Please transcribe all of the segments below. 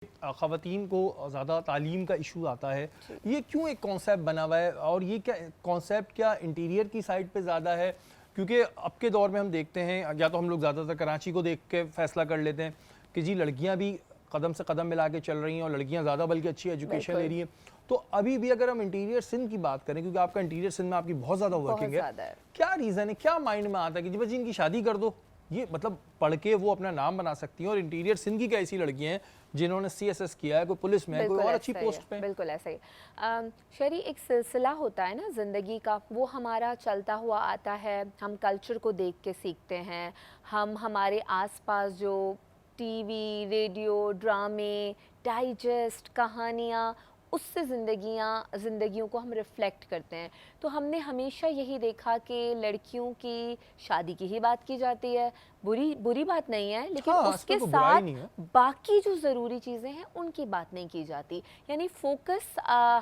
ख़वातीन को ज़्यादा तालीम का इशू आता है, ये क्यों एक कॉन्सेप्ट बना हुआ है? और ये क्या कॉन्सेप्ट क्या इंटीरियर की साइड पे ज़्यादा है? क्योंकि अब के दौर में हम देखते हैं, या तो हम लोग ज़्यादातर कराची को देख के फ़ैसला कर लेते हैं कि जी लड़कियां भी कदम से कदम मिला के चल रही हैं और लड़कियां ज़्यादा बल्कि अच्छी एजुकेशन ले रही हैं। तो अभी भी अगर हम इंटीरियर सिंध की बात करें, क्योंकि आपका इंटीरियर सिंध में आपकी बहुत ज़्यादा वर्किंग है, क्या रीज़न है, क्या माइंड में आता है कि जी बस इनकी शादी कर दो, ये मतलब पढ़ के वो अपना नाम बना सकती हैं? और इंटीरियर सिंध की कैसी लड़कियां हैं जिन्होंने CSS किया है, कोई पुलिस में है, कोई और अच्छी पोस्ट पे? बिल्कुल ऐसा ही शरी, एक सिलसिला होता है ना ज़िंदगी का, वो हमारा चलता हुआ आता है। हम कल्चर को देख के सीखते हैं। हम हमारे आसपास जो टीवी, रेडियो, ड्रामे, डाइजेस्ट, कहानियाँ, उससे ज़िंदगियों को हम रिफ़्लेक्ट करते हैं। तो हमने हमेशा यही देखा कि लड़कियों की शादी की ही बात की जाती है। बुरी बात नहीं है, लेकिन हाँ, उसके तो बुराई साथ नहीं है। बाकी जो ज़रूरी चीज़ें हैं उनकी बात नहीं की जाती। यानी फ़ोकस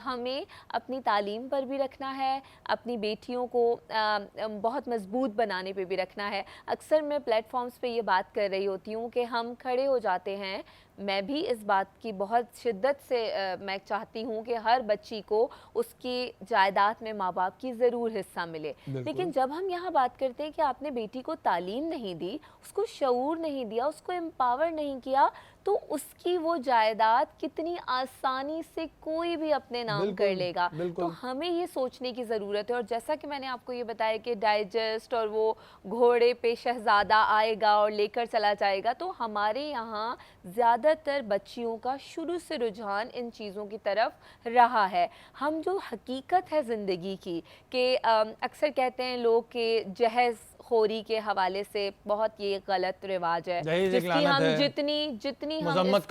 हमें अपनी तालीम पर भी रखना है, अपनी बेटियों को बहुत मज़बूत बनाने पे भी रखना है। अक्सर मैं प्लेटफ़ॉर्म्स पे ये बात कर रही होती हूँ कि हम खड़े हो जाते हैं। मैं भी इस बात की बहुत शिद्दत से मैं चाहती हूँ कि हर बच्ची को उसकी जायदाद में माँ बाप की ज़रूर हिस्सा मिले। लेकिन जब हम यहाँ बात करते हैं कि आपने बेटी को तालीम नहीं दी, उसको शऊर नहीं दिया, उसको एम्पावर नहीं किया, तो उसकी वो जायदाद कितनी आसानी से कोई भी अपने नाम कर लेगा। तो हमें ये सोचने की ज़रूरत है। और जैसा कि मैंने आपको ये बताया कि डाइजेस्ट और वो घोड़े पे शहज़ादा आएगा और लेकर चला जाएगा, तो हमारे यहाँ ज़्यादातर बच्चियों का शुरू से रुझान इन चीज़ों की तरफ रहा है। हम जो हकीकत है ज़िंदगी की कि अक्सर कहते हैं लोग कि जहेज़ खोरी के हवाले से बहुत ये गलत रिवाज है, जिसकी हम जितनी हम मजम्मत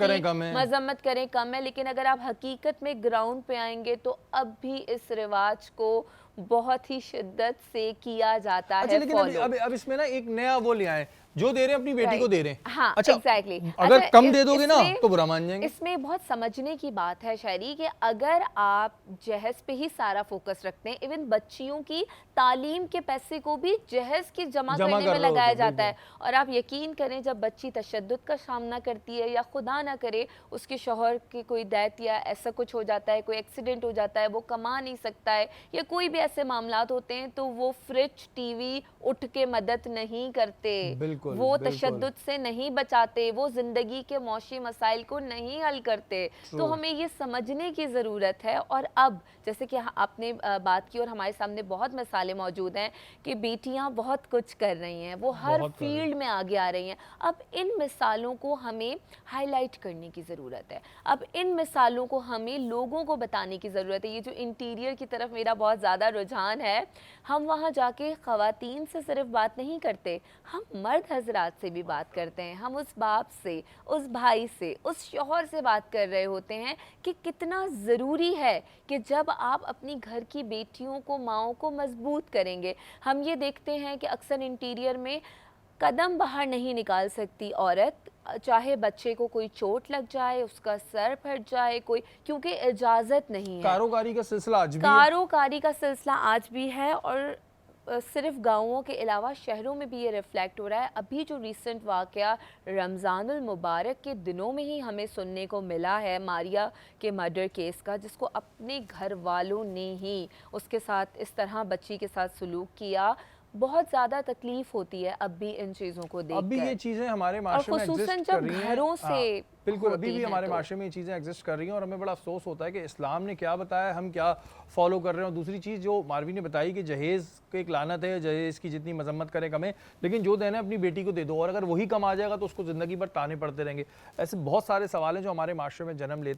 करें कम है। लेकिन अगर आप हकीकत में ग्राउंड पे आएंगे तो अब भी इस रिवाज को बहुत ही शिद्दत से किया जाता है लेकिन फॉलो। अब इसमें ना एक नया वो ले आए, जो दे रहे हैं अपनी बेटी को दे रहे हैं। हाँ, अच्छा, एग्जैक्टली। अगर कम दे दोगे ना तो बुरा मान जाएंगे। इसमें बहुत समझने की बात है शायरी, कि अगर आप जहेज पे ही सारा फोकस रखते हैं, इवन बच्चियों की तालीम के पैसे को भी जहेज की जमा करने में लगाया जाता है। और आप यकीन करें, जब बच्ची तशद्दुद का सामना करती है या खुदा ना करे उसके शौहर की कोई दैत या ऐसा कुछ हो जाता है, कोई एक्सीडेंट हो जाता है, वो कमा नहीं सकता है या कोई भी ऐसे मामलात होते हैं, तो वो फ्रिज टीवी उठ के मदद नहीं करते, वो तशद्दुद से नहीं बचाते, वो ज़िंदगी के मौशी मसाइल को नहीं हल करते। तो हमें ये समझने की ज़रूरत है। और अब जैसे कि आपने बात की और हमारे सामने बहुत मिसालें मौजूद हैं कि बेटियां बहुत कुछ कर रही हैं, वो हर फील्ड में आगे आ रही हैं। अब इन मिसालों को हमें हाईलाइट करने की ज़रूरत है। अब इन मिसालों को हमें लोगों को बताने की ज़रूरत है। ये जो इंटीरियर की तरफ मेरा बहुत ज़्यादा रुझान है, हम वहाँ जाके ख़वातीन से सिर्फ बात नहीं करते, हम मर्द हजरात से भी बात करते हैं। हम उस बाप से, उस भाई से, उस शौहर से बात कर रहे होते हैं कि कितना ज़रूरी है कि जब आप अपनी घर की बेटियों को, माओं को मजबूत करेंगे। हम ये देखते हैं कि अक्सर इंटीरियर में कदम बाहर नहीं निकाल सकती औरत, चाहे बच्चे को कोई चोट लग जाए, उसका सर फट जाए, कोई, क्योंकि इजाज़त नहीं है। कारोकारी का सिलसिला आज भी है। और सिर्फ गाँवों के अलावा शहरों में भी ये रिफ्लेक्ट हो रहा है। अभी जो रिसेंट वाक़या रमज़ानुल मुबारक के दिनों में ही हमें सुनने को मिला है, मारिया के मर्डर केस का, जिसको अपने घर वालों ने ही उसके साथ इस तरह बच्ची के साथ सलूक किया। बहुत ज़्यादा तकलीफ होती है अब भी इन चीज़ों को देखकर। अभी ये चीज़ें हमारे माशरे में एग्जिस्ट कर रही हैं। घरों से बिल्कुल, अभी भी हमारे माशरे में ये चीज़ें एग्जिस्ट कर रही हैं और हमें बड़ा अफसोस होता है कि इस्लाम ने क्या बताया, हम क्या फॉलो कर रहे हैं। और दूसरी चीज़ जो मारवी ने बताई कि जहेज़ की एक लानत है, जहेज़ की जितनी मजम्मत करें कम है, लेकिन जो देना है अपनी बेटी को दे दो, और अगर वही कम आ जाएगा तो उसको ज़िंदगी भर ताने पड़ते रहेंगे। ऐसे बहुत सारे सवाल हैं जो हमारे माशरे में जन्म लेते हैं।